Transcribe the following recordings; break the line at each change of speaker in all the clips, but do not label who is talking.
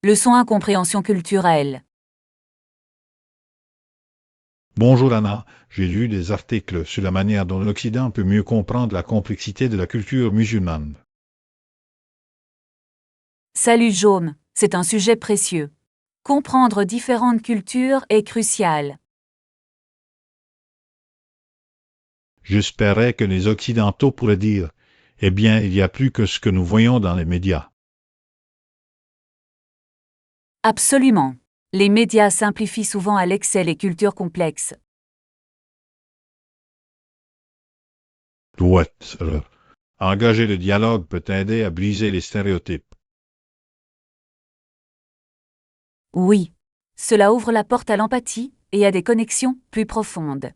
Leçon incompréhension culturelle.
Bonjour Anna, j'ai lu des articles sur la manière dont l'Occident peut mieux comprendre la complexité de la culture musulmane.
Salut Jaume, c'est un sujet précieux. Comprendre différentes cultures est crucial.
J'espérais que les Occidentaux pourraient dire « Eh bien, il y a plus que ce que nous voyons dans les médias ».
Absolument. Les médias simplifient souvent à l'excès les cultures complexes.
Peut-être. Engager le dialogue peut aider à briser les stéréotypes.
Oui. Cela ouvre la porte à l'empathie et à des connexions plus profondes.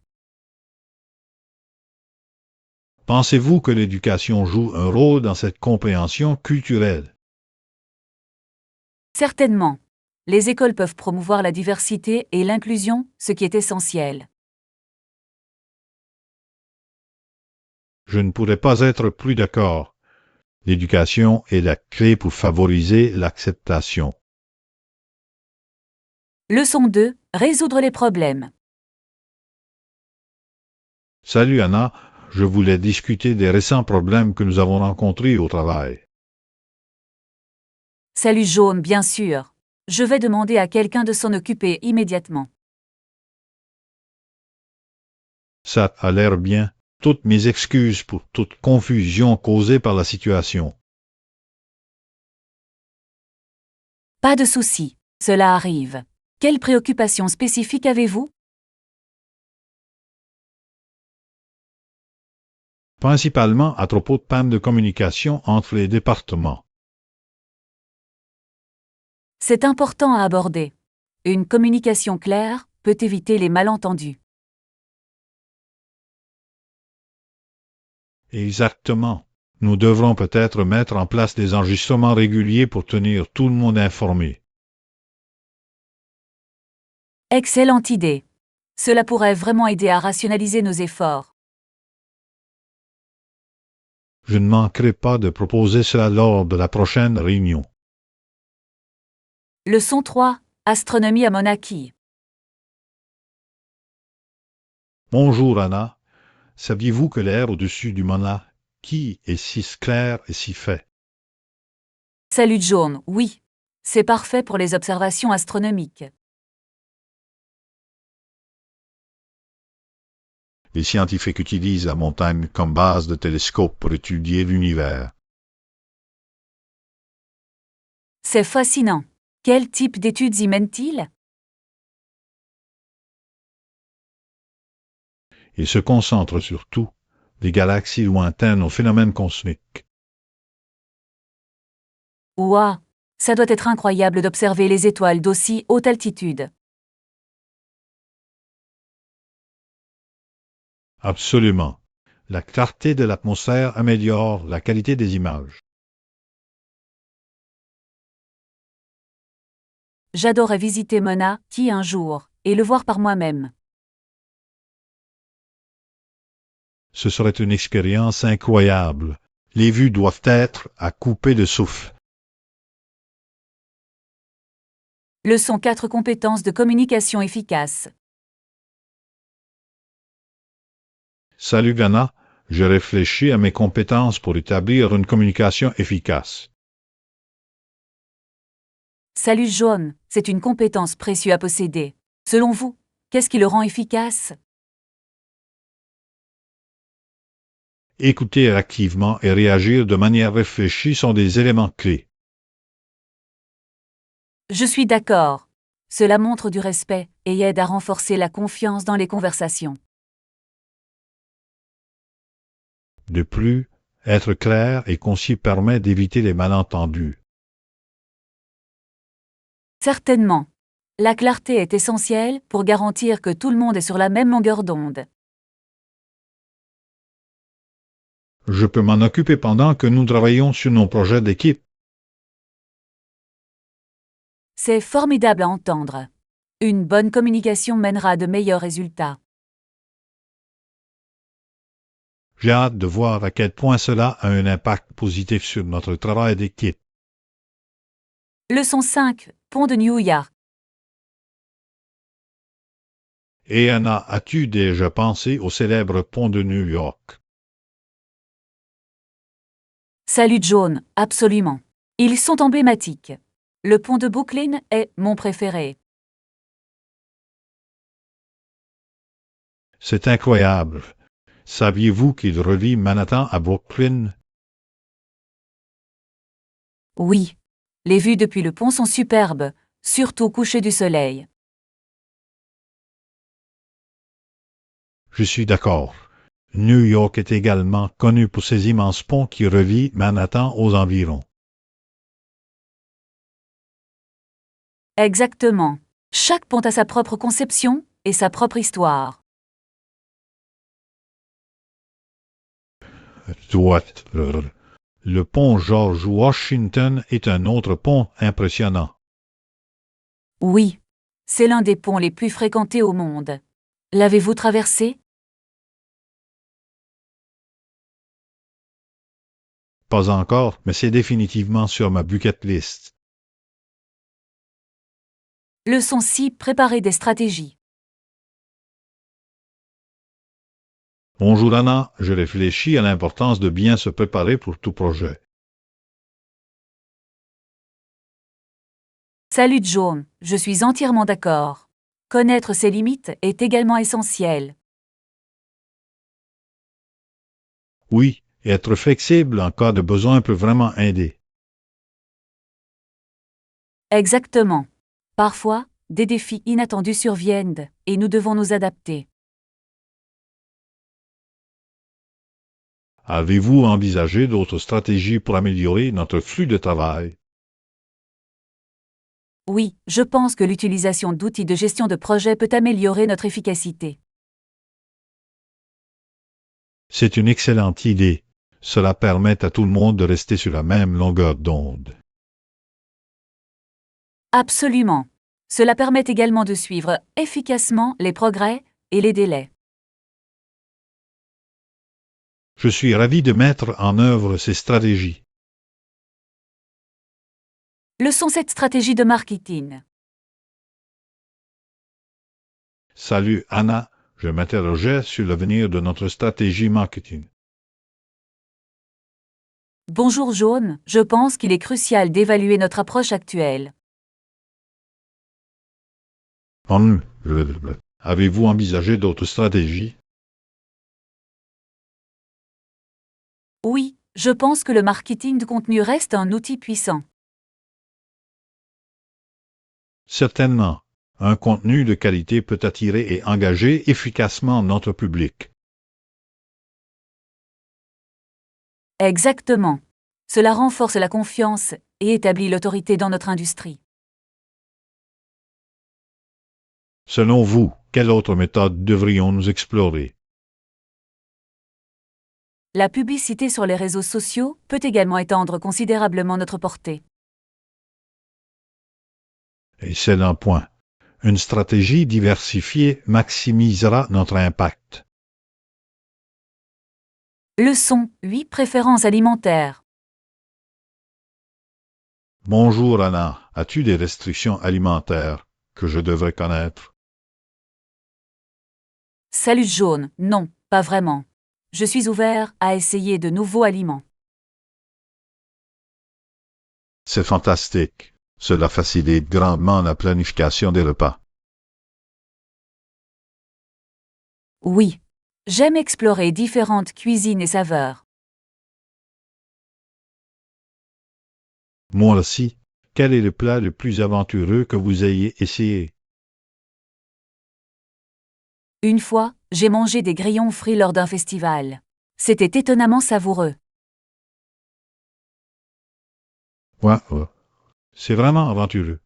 Pensez-vous que l'éducation joue un rôle dans cette compréhension culturelle?
Certainement. Les écoles peuvent promouvoir la diversité et l'inclusion, ce qui est essentiel.
Je ne pourrais pas être plus d'accord. L'éducation est la clé pour favoriser l'acceptation.
Leçon 2. Résoudre les problèmes.
Salut Anna, je voulais discuter des récents problèmes que nous avons rencontrés au travail.
Salut Jaume, bien sûr. Je vais demander à quelqu'un de s'en occuper immédiatement.
Ça a l'air bien. Toutes mes excuses pour toute confusion causée par la situation.
Pas de souci, cela arrive. Quelles préoccupations spécifiques avez-vous?
Principalement à propos de pannes de communication entre les départements.
C'est important à aborder. Une communication claire peut éviter les malentendus.
Exactement. Nous devrons peut-être mettre en place des enregistrements réguliers pour tenir tout le monde informé.
Excellente idée. Cela pourrait vraiment aider à rationaliser nos efforts.
Je ne manquerai pas de proposer cela lors de la prochaine réunion.
Leçon 3. Astronomie à Monaki.
Bonjour Anna. Saviez-vous que l'air au-dessus du Monaki est si clair et si fait?
Salut Jaune, oui. C'est parfait pour les observations astronomiques.
Les scientifiques utilisent la montagne comme base de télescope pour étudier l'univers.
C'est fascinant. Quel type d'études y mènent-ils?
Ils se concentrent sur tout, des galaxies lointaines aux phénomènes cosmiques.
Ouah, ça doit être incroyable d'observer les étoiles d'aussi haute altitude.
Absolument. La clarté de l'atmosphère améliore la qualité des images.
J'adorerais visiter Monaki un jour et le voir par moi-même.
Ce serait une expérience incroyable. Les vues doivent être à couper le souffle.
Leçon 4 compétences de communication efficace.
Salut Anna, je réfléchis à mes compétences pour établir une communication efficace.
Salut Jaune, c'est une compétence précieuse à posséder. Selon vous, qu'est-ce qui le rend efficace?
Écouter activement et réagir de manière réfléchie sont des éléments clés.
Je suis d'accord. Cela montre du respect et aide à renforcer la confiance dans les conversations.
De plus, être clair et concis permet d'éviter les malentendus.
Certainement. La clarté est essentielle pour garantir que tout le monde est sur la même longueur d'onde.
Je peux m'en occuper pendant que nous travaillons sur nos projets d'équipe.
C'est formidable à entendre. Une bonne communication mènera à de meilleurs résultats.
J'ai hâte de voir à quel point cela a un impact positif sur notre travail d'équipe.
Leçon 5. Pont de New York.
Et Anna, as-tu déjà pensé au célèbre pont de New York?
Salut John, absolument. Ils sont emblématiques. Le pont de Brooklyn est mon préféré.
C'est incroyable. Saviez-vous qu'il relie Manhattan à Brooklyn?
Oui. Les vues depuis le pont sont superbes, surtout au coucher du soleil.
Je suis d'accord. New York est également connu pour ses immenses ponts qui relient Manhattan aux environs.
Exactement. Chaque pont a sa propre conception et sa propre histoire.
Le pont George Washington est un autre pont impressionnant.
Oui. C'est l'un des ponts les plus fréquentés au monde. L'avez-vous traversé?
Pas encore, mais c'est définitivement sur ma bucket list.
Leçon 6. Préparer des stratégies.
Bonjour Anna, je réfléchis à l'importance de bien se préparer pour tout projet.
Salut John, je suis entièrement d'accord. Connaître ses limites est également essentiel.
Oui, et être flexible en cas de besoin peut vraiment aider.
Exactement. Parfois, des défis inattendus surviennent et nous devons nous adapter.
Avez-vous envisagé d'autres stratégies pour améliorer notre flux de travail?
Oui, je pense que l'utilisation d'outils de gestion de projet peut améliorer notre efficacité.
C'est une excellente idée. Cela permet à tout le monde de rester sur la même longueur d'onde.
Absolument. Cela permet également de suivre efficacement les progrès et les délais.
Je suis ravi de mettre en œuvre ces stratégies.
Leçon 7. Stratégie de marketing.
Salut Anna, je m'interrogeais sur l'avenir de notre stratégie marketing.
Bonjour John, je pense qu'il est crucial d'évaluer notre approche actuelle.
Avez-vous envisagé d'autres stratégies?
Oui, je pense que le marketing de contenu reste un outil puissant.
Certainement. Un contenu de qualité peut attirer et engager efficacement notre public.
Exactement. Cela renforce la confiance et établit l'autorité dans notre industrie.
Selon vous, quelle autre méthode devrions-nous explorer?
La publicité sur les réseaux sociaux peut également étendre considérablement notre portée.
Et c'est un point. Une stratégie diversifiée maximisera notre impact.
Leçon 8. Préférences alimentaires.
Bonjour Anna, as-tu des restrictions alimentaires que je devrais connaître?
Salut Jaune, non, pas vraiment. Je suis ouvert à essayer de nouveaux aliments.
C'est fantastique. Cela facilite grandement la planification des repas.
Oui. J'aime explorer différentes cuisines et saveurs.
Moi aussi, quel est le plat le plus aventureux que vous ayez essayé?
Une fois, j'ai mangé des grillons frits lors d'un festival. C'était étonnamment savoureux.
Ouais, ouais. C'est vraiment aventureux.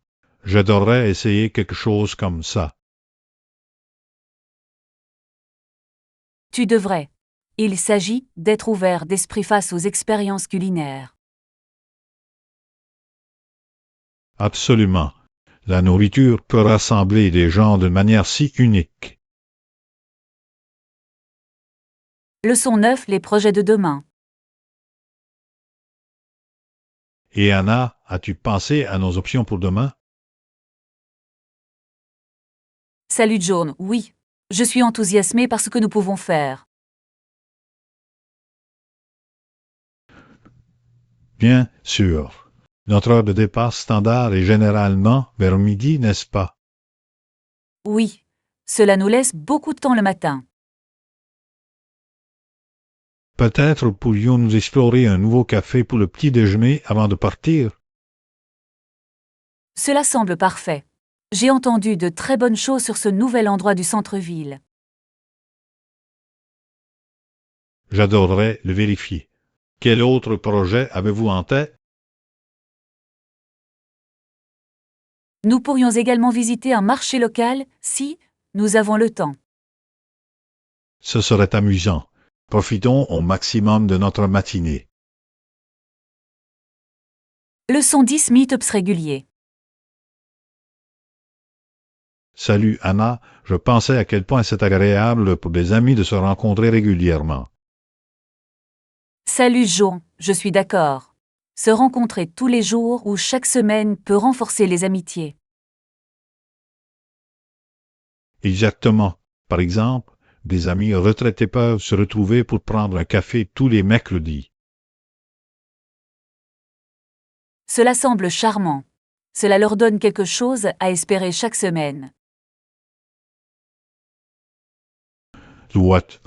J'adorerais essayer quelque chose comme ça.
Tu devrais. Il s'agit d'être ouvert d'esprit face aux expériences culinaires.
Absolument. La nourriture peut rassembler des gens d'une manière si unique.
Leçon 9. Les projets de demain.
Et Anna, as-tu pensé à nos options pour demain?
Salut John, oui. Je suis enthousiasmée par ce que nous pouvons faire.
Bien sûr. Notre heure de départ standard est généralement vers midi, n'est-ce pas?
Oui. Cela nous laisse beaucoup de temps le matin.
Peut-être pourrions-nous explorer un nouveau café pour le petit déjeuner avant de partir?
Cela semble parfait. J'ai entendu de très bonnes choses sur ce nouvel endroit du centre-ville.
J'adorerais le vérifier. Quel autre projet avez-vous en tête?
Nous pourrions également visiter un marché local si nous avons le temps.
Ce serait amusant. Profitons au maximum de notre matinée.
Leçon 10 Meetups réguliers.
Salut Anna, je pensais à quel point c'est agréable pour des amis de se rencontrer régulièrement.
Salut John, je suis d'accord. Se rencontrer tous les jours ou chaque semaine peut renforcer les amitiés.
Exactement. Par exemple, des amis retraités peuvent se retrouver pour prendre un café tous les mercredis.
Cela semble charmant. Cela leur donne quelque chose à espérer chaque semaine.
Soit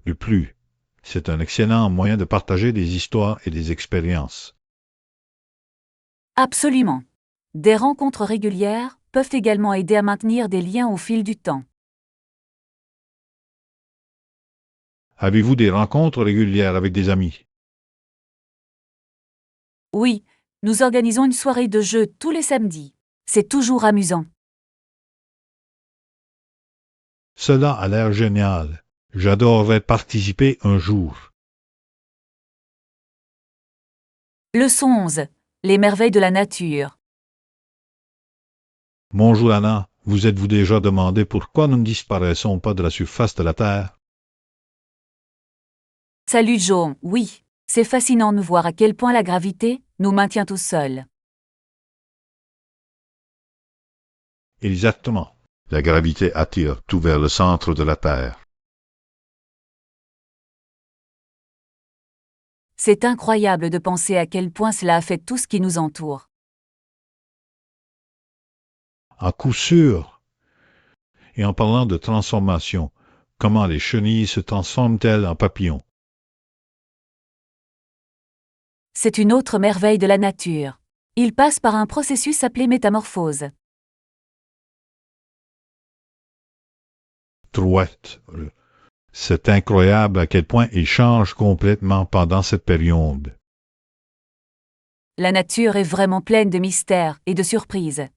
le plus. C'est un excellent moyen de partager des histoires et des expériences.
Absolument. Des rencontres régulières peuvent également aider à maintenir des liens au fil du temps.
Avez-vous des rencontres régulières avec des amis?
Oui, nous organisons une soirée de jeux tous les samedis. C'est toujours amusant.
Cela a l'air génial. J'adorerais participer un jour.
Leçon 11. Les merveilles de la nature.
Bonjour Anna, vous êtes-vous déjà demandé pourquoi nous ne disparaissons pas de la surface de la Terre?
Salut John, oui. C'est fascinant de voir à quel point la gravité nous maintient au sol.
Exactement. La gravité attire tout vers le centre de la Terre.
C'est incroyable de penser à quel point cela affecte tout ce qui nous entoure.
À coup sûr. Et en parlant de transformation, comment les chenilles se transforment-elles en papillons?
C'est une autre merveille de la nature. Il passe par un processus appelé métamorphose.
Trouette. C'est incroyable à quel point ils changent complètement pendant cette période.
La nature est vraiment pleine de mystères et de surprises.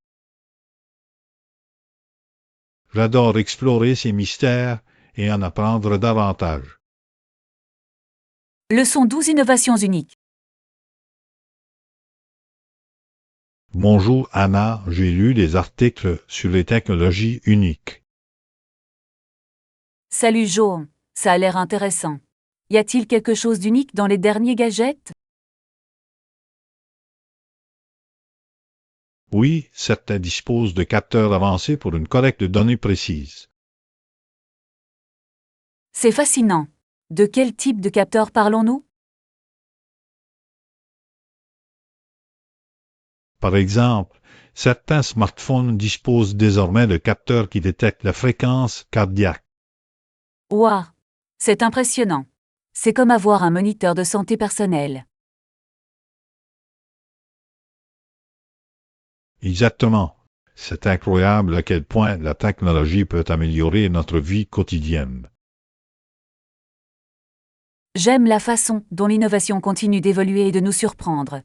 J'adore explorer ces mystères et en apprendre davantage.
Leçon 12 Innovations uniques.
Bonjour Anna, j'ai lu des articles sur les technologies uniques.
Salut John, ça a l'air intéressant. Y a-t-il quelque chose d'unique dans les derniers gadgets?
Oui, certains disposent de capteurs avancés pour une collecte de données précises.
C'est fascinant. De quel type de capteur parlons-nous?
Par exemple, certains smartphones disposent désormais de capteurs qui détectent la fréquence cardiaque.
Ouah, c'est impressionnant. C'est comme avoir un moniteur de santé personnel.
Exactement. C'est incroyable à quel point la technologie peut améliorer notre vie quotidienne.
J'aime la façon dont l'innovation continue d'évoluer et de nous surprendre.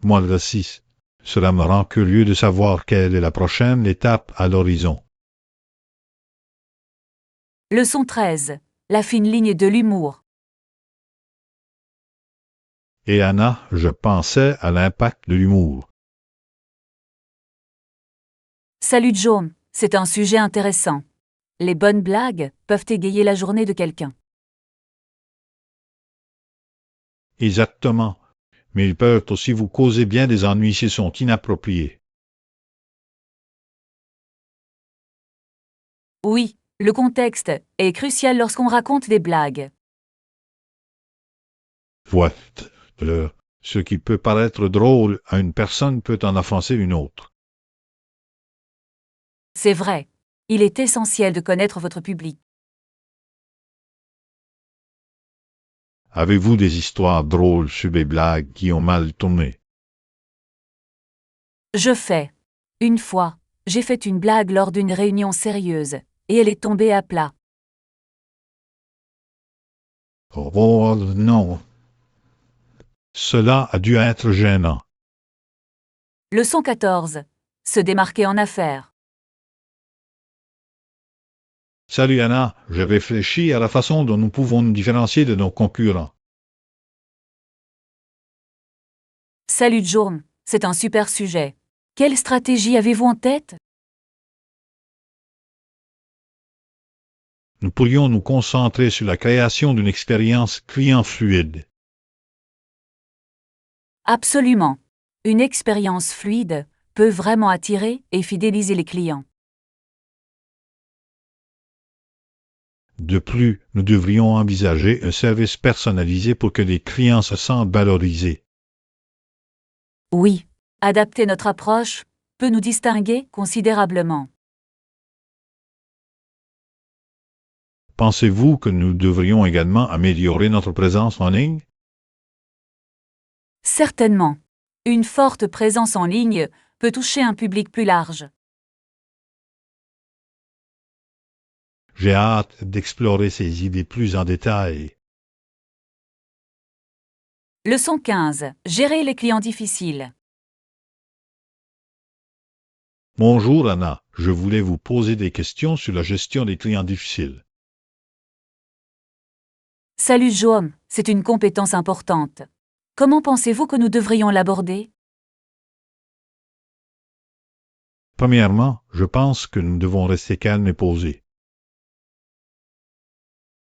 Moi aussi, cela me rend curieux de savoir quelle est la prochaine étape à l'horizon.
Leçon 13. La fine ligne de l'humour.
Et Anna, je pensais à l'impact de l'humour.
Salut John, c'est un sujet intéressant. Les bonnes blagues peuvent égayer la journée de quelqu'un.
Exactement. Mais ils peuvent aussi vous causer bien des ennuis s'ils sont inappropriés.
Oui, le contexte est crucial lorsqu'on raconte des blagues.
Voilà. Ce qui peut paraître drôle à une personne peut en offenser une autre.
C'est vrai. Il est essentiel de connaître votre public.
Avez-vous des histoires drôles sur des blagues qui ont mal tourné?
Je fais. Une fois, j'ai fait une blague lors d'une réunion sérieuse, et elle est tombée à plat.
Oh non. Cela a dû être gênant.
Leçon 14. Se démarquer en affaires.
Salut Anna, je réfléchis à la façon dont nous pouvons nous différencier de nos concurrents.
Salut John, c'est un super sujet. Quelle stratégie avez-vous en tête?
Nous pourrions nous concentrer sur la création d'une expérience client fluide.
Absolument. Une expérience fluide peut vraiment attirer et fidéliser les clients.
De plus, nous devrions envisager un service personnalisé pour que les clients se sentent valorisés.
Oui, adapter notre approche peut nous distinguer considérablement.
Pensez-vous que nous devrions également améliorer notre présence en ligne?
Certainement. Une forte présence en ligne peut toucher un public plus large.
J'ai hâte d'explorer ces idées plus en détail.
Leçon 15. Gérer les clients difficiles.
Bonjour Anna, je voulais vous poser des questions sur la gestion des clients difficiles.
Salut Joam, c'est une compétence importante. Comment pensez-vous que nous devrions l'aborder?
Premièrement, je pense que nous devons rester calmes et posés.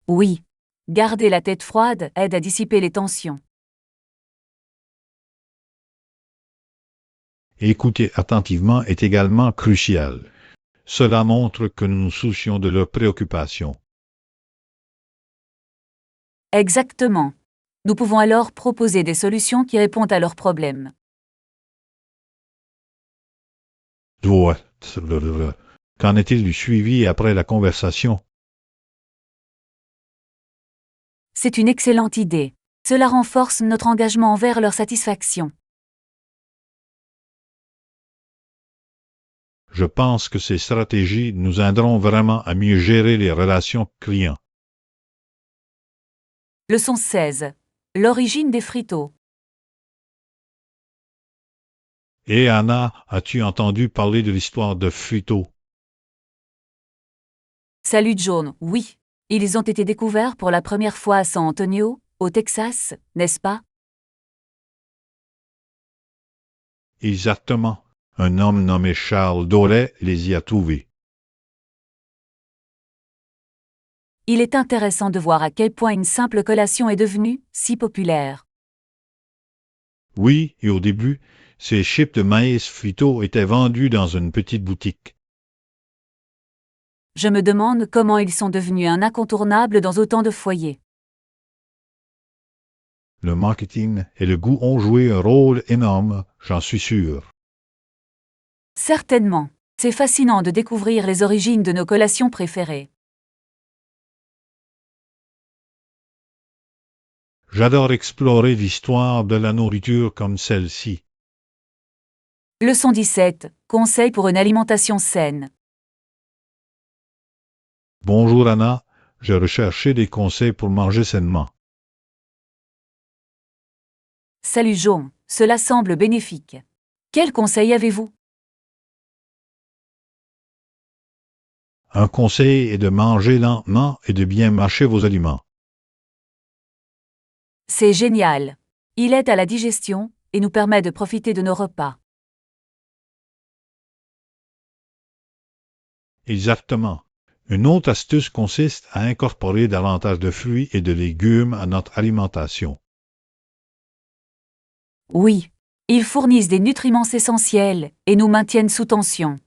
Oui. Garder la tête froide aide à dissiper les tensions.
Écouter attentivement est également crucial. Cela montre que nous nous soucions de leurs préoccupations.
Exactement. Nous pouvons alors proposer des solutions qui répondent à leurs problèmes.
Qu'en est-il du suivi après la conversation?
C'est une excellente idée. Cela renforce notre engagement envers leur satisfaction.
Je pense que ces stratégies nous aideront vraiment à mieux gérer les relations clients.
Leçon 16. L'origine des friteaux.
Et Anna, as-tu entendu parler de l'histoire de Frito?
Salut John, oui. Ils ont été découverts pour la première fois à San Antonio, au Texas, n'est-ce pas?
Exactement. Un homme nommé Charles Doré les y a trouvés.
Il est intéressant de voir à quel point une simple collation est devenue si populaire.
Oui, et au début, ces chips de maïs Frito étaient vendus dans une petite boutique.
Je me demande comment ils sont devenus un incontournable dans autant de foyers.
Le marketing et le goût ont joué un rôle énorme, j'en suis sûr.
Certainement. C'est fascinant de découvrir les origines de nos collations préférées.
J'adore explorer l'histoire de la nourriture comme celle-ci.
Leçon 17. Conseils pour une alimentation saine.
Bonjour Anna, j'ai recherché des conseils pour manger sainement.
Salut John, cela semble bénéfique. Quels conseils avez-vous?
Un conseil est de manger lentement et de bien mâcher vos aliments.
C'est génial. Il aide à la digestion et nous permet de profiter de nos repas.
Exactement. Une autre astuce consiste à incorporer davantage de fruits et de légumes à notre alimentation.
Oui. Ils fournissent des nutriments essentiels et nous maintiennent sous tension.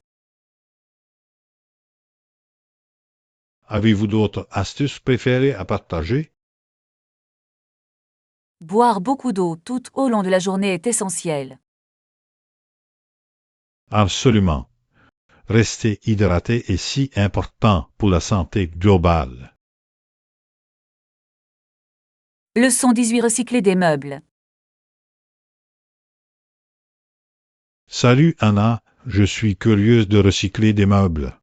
Avez-vous d'autres astuces préférées à partager?
Boire beaucoup d'eau tout au long de la journée est essentiel.
Absolument. Rester hydraté est si important pour la santé globale.
Leçon 18. Recycler des meubles.
Salut Anna, je suis curieuse de recycler des meubles.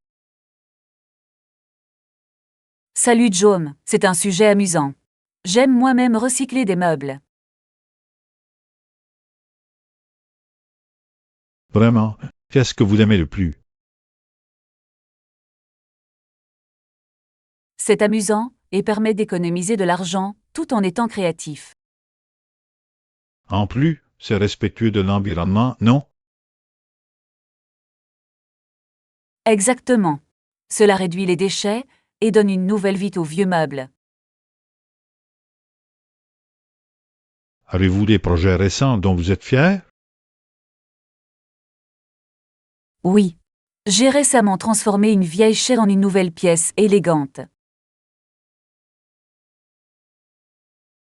Salut John, c'est un sujet amusant. J'aime moi-même recycler des meubles.
Vraiment, qu'est-ce que vous aimez le plus?
C'est amusant et permet d'économiser de l'argent tout en étant créatif.
En plus, c'est respectueux de l'environnement, non?
Exactement. Cela réduit les déchets et donne une nouvelle vie aux vieux meubles.
Avez-vous des projets récents dont vous êtes fiers?
Oui. J'ai récemment transformé une vieille chaise en une nouvelle pièce élégante.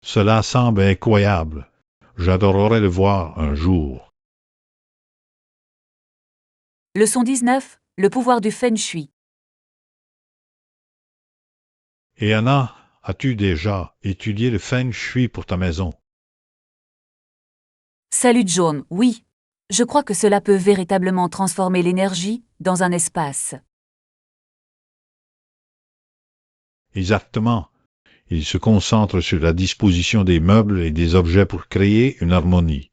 Cela semble incroyable. J'adorerais le voir un jour.
Leçon 19. Le pouvoir du Feng Shui.
Et Anna, as-tu déjà étudié le Feng Shui pour ta maison?
Salut John, oui. Je crois que cela peut véritablement transformer l'énergie dans un espace.
Exactement. Il se concentre sur la disposition des meubles et des objets pour créer une harmonie.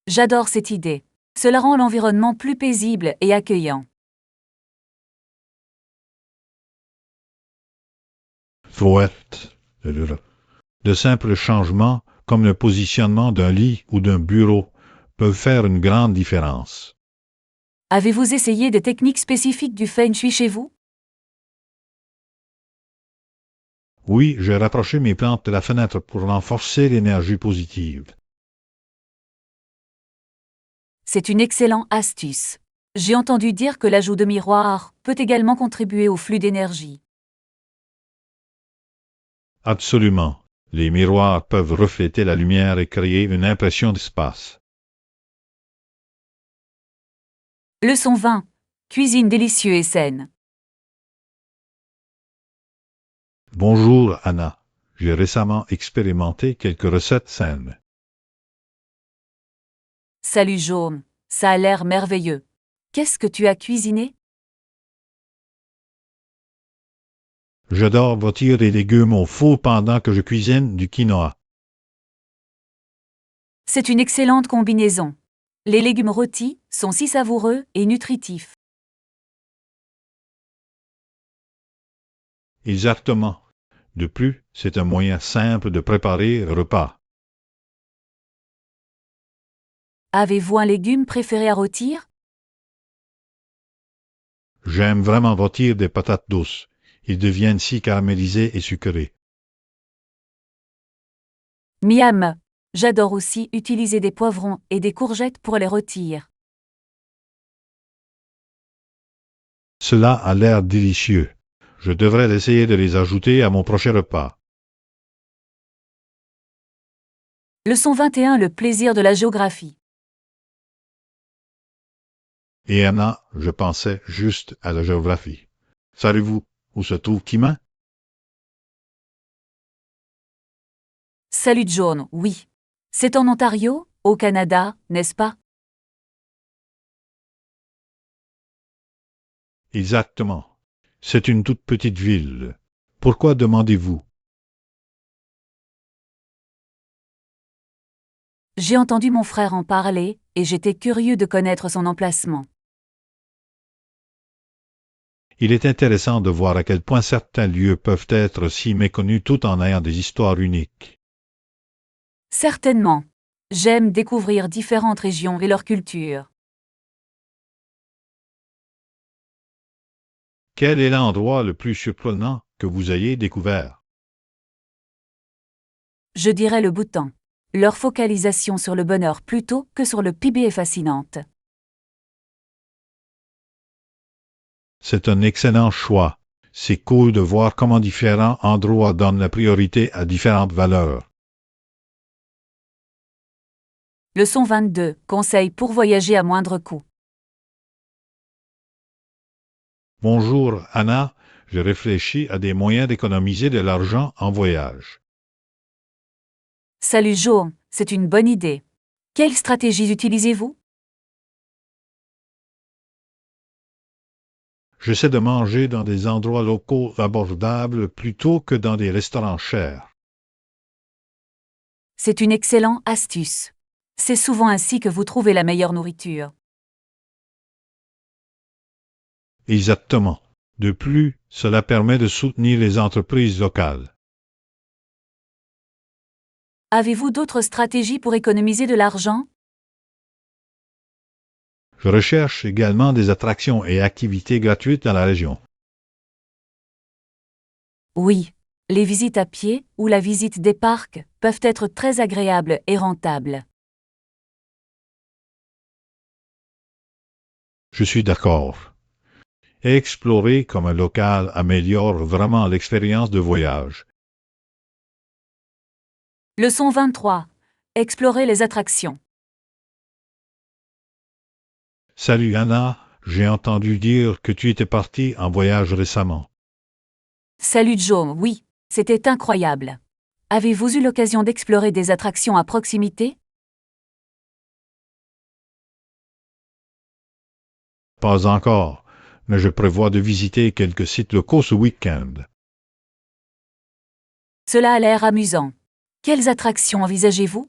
J'adore cette idée. Cela rend l'environnement plus paisible et accueillant.
Fouette. De simples changements, comme le positionnement d'un lit ou d'un bureau, peuvent faire une grande différence.
Avez-vous essayé des techniques spécifiques du Feng Shui chez vous?
Oui, j'ai rapproché mes plantes de la fenêtre pour renforcer l'énergie positive.
C'est une excellente astuce. J'ai entendu dire que l'ajout de miroirs peut également contribuer au flux d'énergie.
Absolument. Les miroirs peuvent refléter la lumière et créer une impression d'espace.
Leçon 20. Cuisine délicieuse et saine.
Bonjour Anna. J'ai récemment expérimenté quelques recettes saines.
Salut Jaume, ça a l'air merveilleux. Qu'est-ce que tu as cuisiné?
J'adore rôtir des légumes au four pendant que je cuisine du quinoa.
C'est une excellente combinaison. Les légumes rôtis sont si savoureux et nutritifs.
Exactement. De plus, c'est un moyen simple de préparer le repas.
Avez-vous un légume préféré à rôtir?
J'aime vraiment rôtir des patates douces. Ils deviennent si caramélisés et sucrés.
Miam. J'adore aussi utiliser des poivrons et des courgettes pour les rôtir.
Cela a l'air délicieux. Je devrais essayer de les ajouter à mon prochain repas.
Leçon 21. Le plaisir de la géographie.
Et Anna, je pensais juste à la géographie. Savez-vous où se trouve Kiman?
Salut John, oui. C'est en Ontario, au Canada, n'est-ce pas?
Exactement. C'est une toute petite ville. Pourquoi demandez-vous?
J'ai entendu mon frère en parler et j'étais curieux de connaître son emplacement.
Il est intéressant de voir à quel point certains lieux peuvent être si méconnus tout en ayant des histoires uniques.
Certainement. J'aime découvrir différentes régions et leur culture.
Quel est l'endroit le plus surprenant que vous ayez découvert?
Je dirais le Bhoutan. Leur focalisation sur le bonheur plutôt que sur le PIB est fascinante.
C'est un excellent choix. C'est cool de voir comment différents endroits donnent la priorité à différentes valeurs.
Leçon 22. Conseils pour voyager à moindre coût.
Bonjour, Anna. Je réfléchis à des moyens d'économiser de l'argent en voyage.
Salut Jo, c'est une bonne idée. Quelles stratégies utilisez-vous?
J'essaie de manger dans des endroits locaux abordables plutôt que dans des restaurants chers.
C'est une excellente astuce. C'est souvent ainsi que vous trouvez la meilleure nourriture.
Exactement. De plus, cela permet de soutenir les entreprises locales.
Avez-vous d'autres stratégies pour économiser de l'argent?
Je recherche également des attractions et activités gratuites dans la région.
Oui, les visites à pied ou la visite des parcs peuvent être très agréables et rentables.
Je suis d'accord. Explorer comme un local améliore vraiment l'expérience de voyage.
Leçon 23. Explorer les attractions.
Salut Anna, j'ai entendu dire que tu étais partie en voyage récemment.
Salut Joe, oui, c'était incroyable. Avez-vous eu l'occasion d'explorer des attractions à proximité?
Pas encore, mais je prévois de visiter quelques sites locaux ce week-end.
Cela a l'air amusant. Quelles attractions envisagez-vous?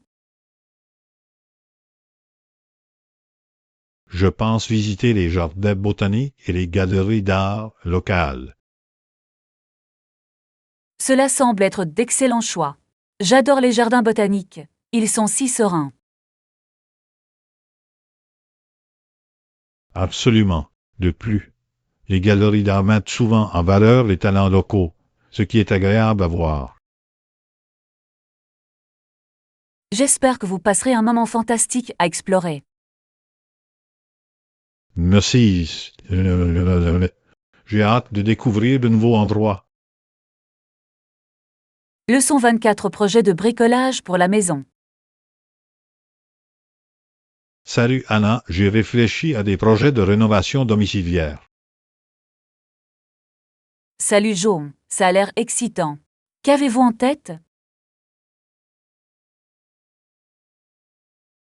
Je pense visiter les jardins botaniques et les galeries d'art locales.
Cela semble être d'excellents choix. J'adore les jardins botaniques. Ils sont si sereins.
Absolument. De plus, les galeries d'art mettent souvent en valeur les talents locaux, ce qui est agréable à voir.
J'espère que vous passerez un moment fantastique à explorer.
Merci. J'ai hâte de découvrir de nouveaux endroits.
Leçon 24. Projet de bricolage pour la maison.
Salut Anna, j'ai réfléchi à des projets de rénovation domiciliaire.
Salut Joe, ça a l'air excitant. Qu'avez-vous en tête?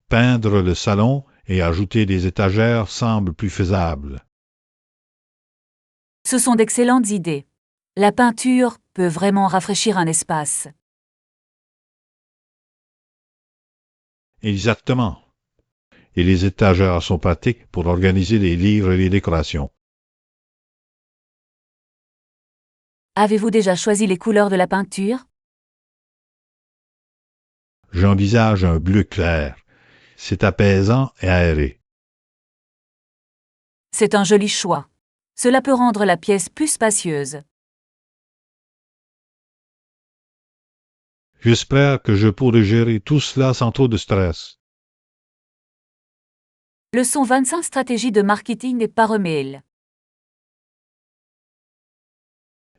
Peindre le salon et ajouter des étagères semble plus faisable.
Ce sont d'excellentes idées. La peinture peut vraiment rafraîchir un espace.
Exactement. Et les étagères sont pratiques pour organiser les livres et les décorations.
Avez-vous déjà choisi les couleurs de la peinture?
J'envisage un bleu clair. C'est apaisant et aéré.
C'est un joli choix. Cela peut rendre la pièce plus spacieuse.
J'espère que je pourrai gérer tout cela sans trop de stress.
Leçon 25. Stratégie de marketing et par email.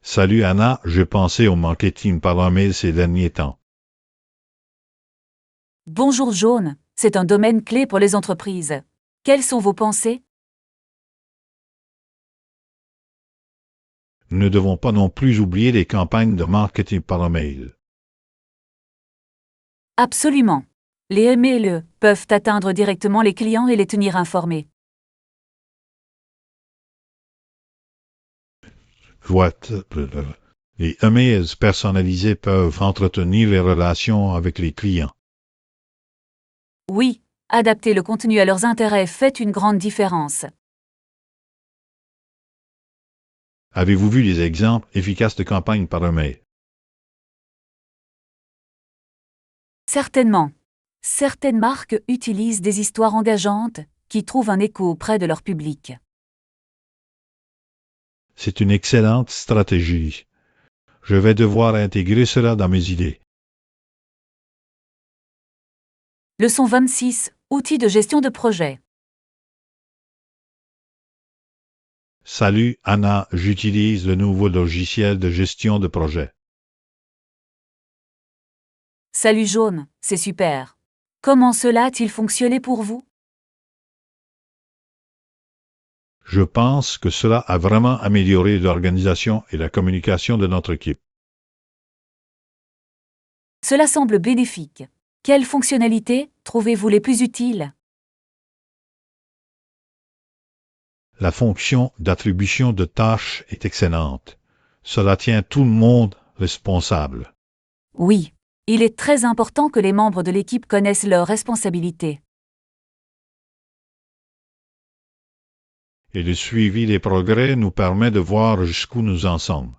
Salut Anna, j'ai pensé au marketing par mail ces derniers temps.
Bonjour Jaune, c'est un domaine clé pour les entreprises. Quelles sont vos pensées?
Nous ne devons pas non plus oublier les campagnes de marketing par mail.
Absolument. Les emails peuvent atteindre directement les clients et les tenir informés.
Les emails personnalisés peuvent entretenir les relations avec les clients.
Oui, adapter le contenu à leurs intérêts fait une grande différence.
Avez-vous vu des exemples efficaces de campagnes par mail?
Certainement. Certaines marques utilisent des histoires engageantes qui trouvent un écho auprès de leur public.
C'est une excellente stratégie. Je vais devoir intégrer cela dans mes idées.
Leçon 26. Outils de gestion de projet.
Salut Anna, j'utilise le nouveau logiciel de gestion de projet.
Salut Jaune, c'est super. Comment cela a-t-il fonctionné pour vous?
Je pense que cela a vraiment amélioré l'organisation et la communication de notre équipe.
Cela semble bénéfique. Quelles fonctionnalités trouvez-vous les plus utiles?
La fonction d'attribution de tâches est excellente. Cela tient tout le monde responsable.
Oui, il est très important que les membres de l'équipe connaissent leurs responsabilités.
Et le suivi des progrès nous permet de voir jusqu'où nous en sommes.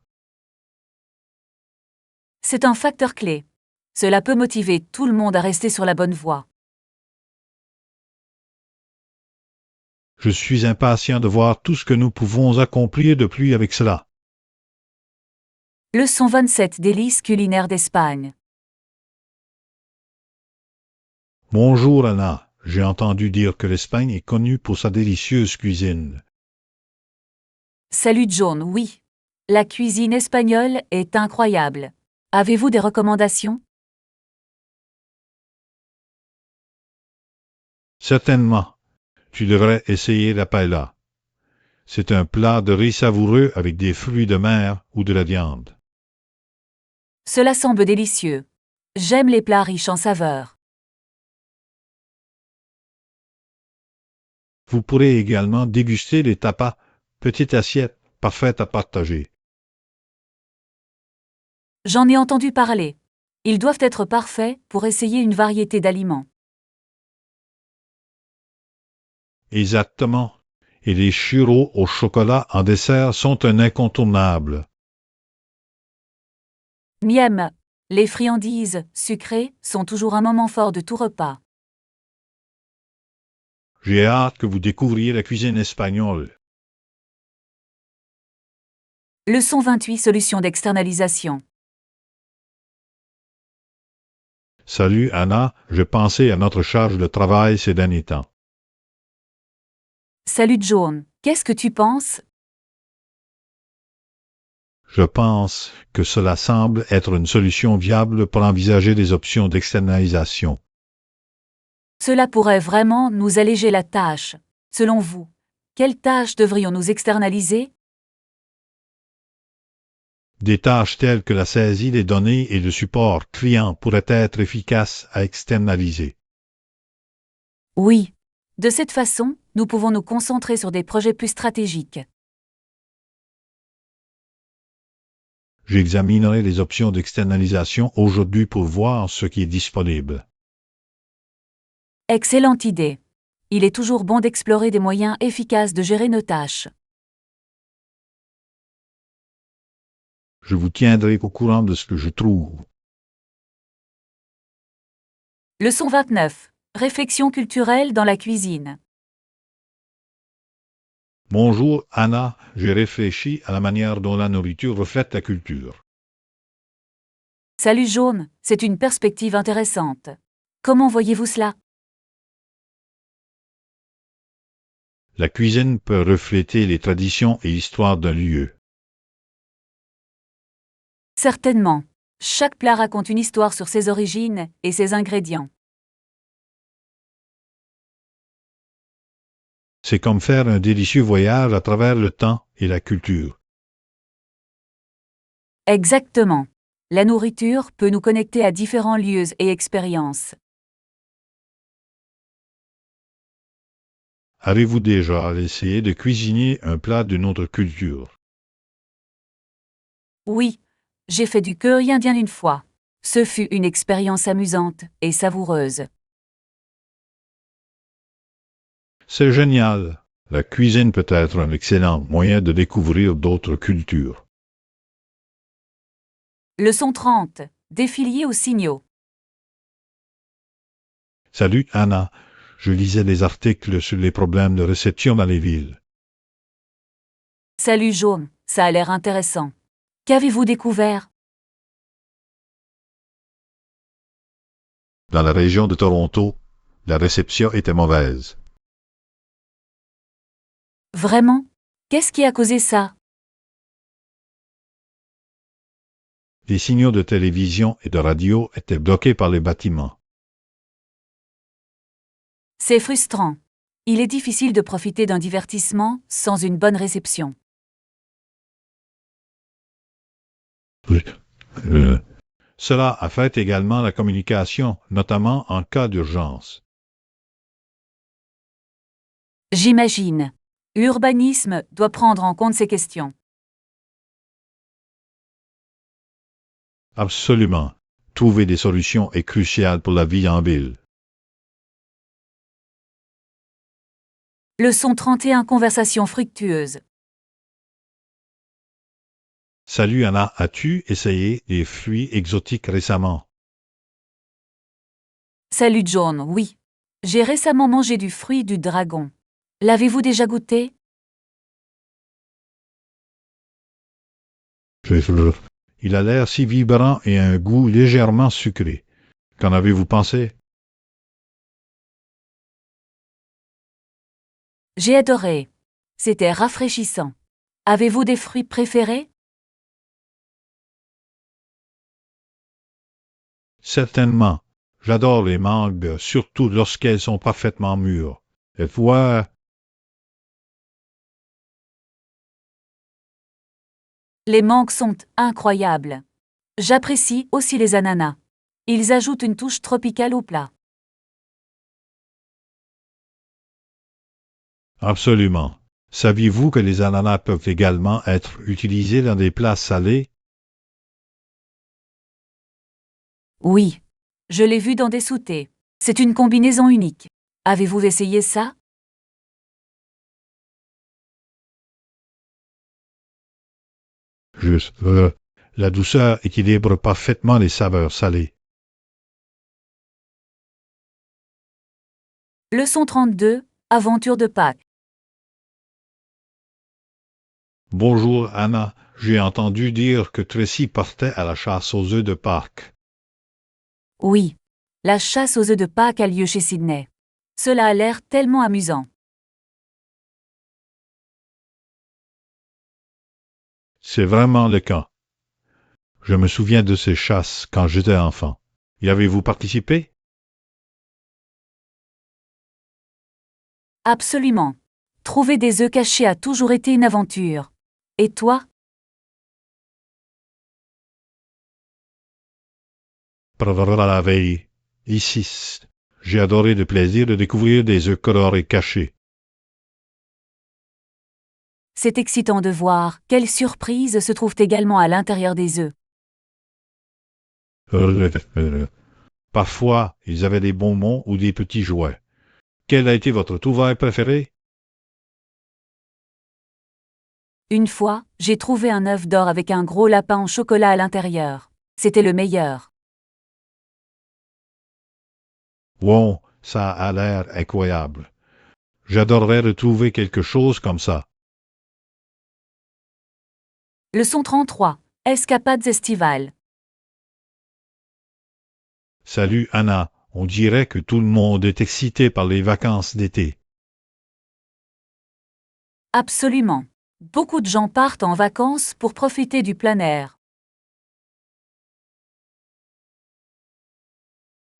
C'est un facteur clé. Cela peut motiver tout le monde à rester sur la bonne voie.
Je suis impatient de voir tout ce que nous pouvons accomplir depuis avec cela.
Leçon 27. Délices culinaires d'Espagne.
Bonjour Anna, j'ai entendu dire que l'Espagne est connue pour sa délicieuse cuisine.
Salut John, oui. La cuisine espagnole est incroyable. Avez-vous des recommandations?
Certainement, tu devrais essayer la paella. C'est un plat de riz savoureux avec des fruits de mer ou de la viande.
Cela semble délicieux. J'aime les plats riches en saveurs.
Vous pourrez également déguster les tapas, petite assiette parfaite à partager.
J'en ai entendu parler. Ils doivent être parfaits pour essayer une variété d'aliments.
Exactement. Et les churros au chocolat en dessert sont un incontournable.
Miam, les friandises sucrées sont toujours un moment fort de tout repas.
J'ai hâte que vous découvriez la cuisine espagnole.
Leçon 28. Solution d'externalisation.
Salut Anna, je pensais à notre charge de travail ces derniers temps.
Salut John, qu'est-ce que tu penses?
Je pense que cela semble être une solution viable pour envisager des options d'externalisation.
Cela pourrait vraiment nous alléger la tâche. Selon vous, quelles tâches devrions-nous externaliser?
Des tâches telles que la saisie des données et le support client pourraient être efficaces à externaliser.
Oui. De cette façon, nous pouvons nous concentrer sur des projets plus stratégiques.
J'examinerai les options d'externalisation aujourd'hui pour voir ce qui est disponible.
Excellente idée. Il est toujours bon d'explorer des moyens efficaces de gérer nos tâches.
Je vous tiendrai au courant de ce que je trouve.
Leçon 29. Réflexion culturelle dans la cuisine.
Bonjour Anna, j'ai réfléchi à la manière dont la nourriture reflète la culture.
Salut Jaune, c'est une perspective intéressante. Comment voyez-vous cela?
La cuisine peut refléter les traditions et l'histoire d'un lieu.
Certainement. Chaque plat raconte une histoire sur ses origines et ses ingrédients.
C'est comme faire un délicieux voyage à travers le temps et la culture.
Exactement. La nourriture peut nous connecter à différents lieux et expériences.
Avez-vous déjà essayé de cuisiner un plat d'une autre culture?
Oui, j'ai fait du curry indien une fois. Ce fut une expérience amusante et savoureuse.
C'est génial. La cuisine peut être un excellent moyen de découvrir d'autres cultures.
Leçon 30. Défilier aux signaux.
Salut Anna, je lisais des articles sur les problèmes de réception dans les villes.
Salut Jaune, ça a l'air intéressant. Qu'avez-vous découvert?
Dans la région de Toronto, La réception était mauvaise.
Vraiment? Qu'est-ce qui a causé ça?
Les signaux de télévision et de radio étaient bloqués par les bâtiments.
C'est frustrant. Il est difficile de profiter d'un divertissement sans une bonne réception.
Cela affecte également la communication, notamment en cas d'urgence.
J'imagine. L'urbanisme doit prendre en compte ces questions.
Absolument. Trouver des solutions est crucial pour la vie en ville.
Leçon 31. Conversation fructueuse.
Salut Anna, as-tu essayé des fruits exotiques récemment?
Salut John, oui. J'ai récemment mangé du fruit du dragon. L'avez-vous déjà goûté?
Il a l'air si vibrant et a un goût légèrement sucré. Qu'en avez-vous pensé?
J'ai adoré. C'était rafraîchissant. Avez-vous des fruits préférés?
Certainement. J'adore les mangues, surtout lorsqu'elles sont parfaitement mûres. Et toi,
Les mangues sont incroyables. J'apprécie aussi les ananas. Ils ajoutent une touche tropicale au plat.
absolument. Saviez-vous que les ananas peuvent également être utilisés dans des plats salés?
Oui. Je l'ai vu dans des sautés. C'est une combinaison unique. Avez-vous essayé ça?
Juste, la douceur équilibre parfaitement les saveurs salées.
Leçon 32. Aventure de Pâques.
Bonjour Anna, j'ai entendu dire que Tracy partait à la chasse aux œufs de Pâques.
Oui. La chasse aux œufs de Pâques a lieu chez Sydney. Cela a l'air tellement amusant.
C'est vraiment le cas. Je me souviens de ces chasses quand j'étais enfant. Y avez-vous participé?
Absolument. Trouver des œufs cachés a toujours été une aventure. Et toi?
Prévoir la veille. Ici, j'ai adoré le plaisir de découvrir des œufs colorés cachés.
C'est excitant de voir quelles surprises se trouvent également à l'intérieur des œufs.
Parfois, ils avaient des bonbons ou des petits jouets. Quel a été votre trouvaille préféré?
Une fois, j'ai trouvé un œuf d'or avec un gros lapin en chocolat à l'intérieur. C'était le meilleur.
Wow, ça a l'air incroyable. J'adorerais retrouver quelque chose comme ça.
Leçon 33. Escapades estivales.
Salut Anna, on dirait que tout le monde est excité par les vacances d'été.
Absolument. Beaucoup de gens partent en vacances pour profiter du plein air.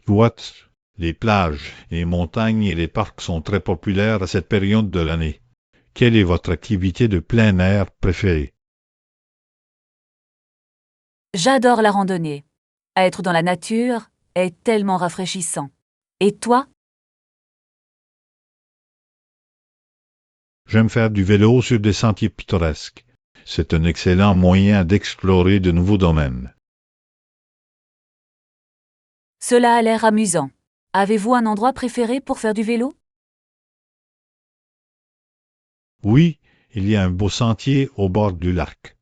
What? Les plages, les montagnes et les parcs sont très populaires à cette période de l'année. Quelle est votre activité de plein air préférée?
J'adore la randonnée. Être dans la nature est tellement rafraîchissant. Et toi?
J'aime faire du vélo sur des sentiers pittoresques. C'est un excellent moyen d'explorer de nouveaux domaines.
Cela a l'air amusant. Avez-vous un endroit préféré pour faire du vélo?
Oui, il y a un beau sentier au bord du lac.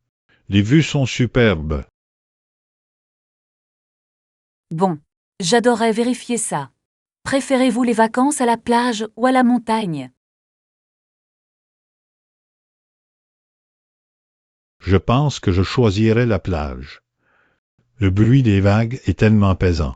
Les vues sont superbes.
Bon, j'adorerais vérifier ça. Préférez-vous les vacances à la plage ou à la montagne?
Je pense que je choisirais la plage. Le bruit des vagues est tellement pesant.